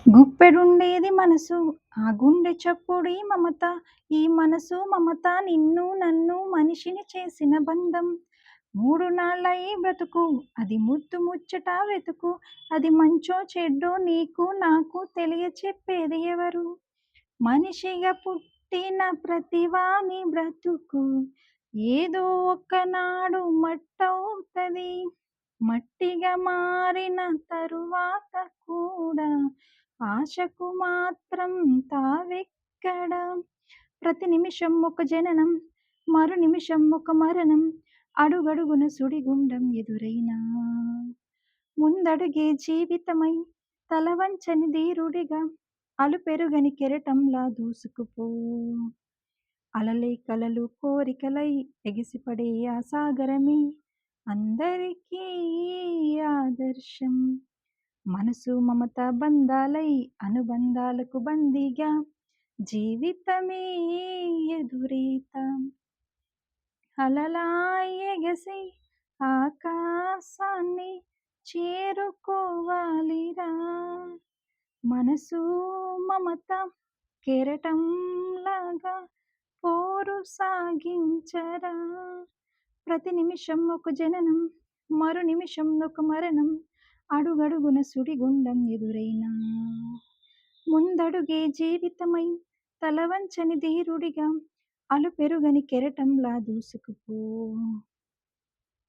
గుప్పెడుండేది మనసు, ఆ గుండె చప్పుడే మమత, ఈ మనసు మమత నిన్ను నన్ను మనిషిని చేసిన బంధం. మూడు నాళ్ళ ఈ బ్రతుకు, అది ముద్దు ముచ్చట వెతుకు, అది మంచో చెడ్డో నీకు నాకు తెలియ చెప్పేది ఎవరు? మనిషిగా పుట్టిన ప్రతివాని బ్రతుకు ఏదో ఒకనాడు మట్టవుతది. మట్టిగా మారిన తరువాత కూడా ఆశకు మాత్రం తావెక్కడ? ప్రతి నిమిషం ఒక జననం, మరు నిమిషం ఒక మరణం, అడుగడుగున సుడిగుండం ఎదురైనా ముందడుగే జీవితమై తలవంచని ధీరుడిగా అలుపెరుగని కెరటంలా దూసుకుపో. అలలే కలలు కోరికలై ఎగిసిపడే ఆ సాగరమే అందరికీ ఆదర్శం. మనసు మమత బంధాలై అనుబంధాలకు బందీగా జీవితమే ఎదురీత. అలలా ఎగసి ఆకాశాన్ని చేరుకోవాలిరా. మనసు మమత కెరటంలాగా పోరు సాగించరా. ప్రతి నిమిషం ఒక జననం, మరు నిమిషం ఒక మరణం, అడుగడుగున సుడిగుండం ఎదురైనా ముందడుగే జీవితమై తలవంచని ధీరుడిగా అలుపెరుగని కెరటంలా దూసుకుపో.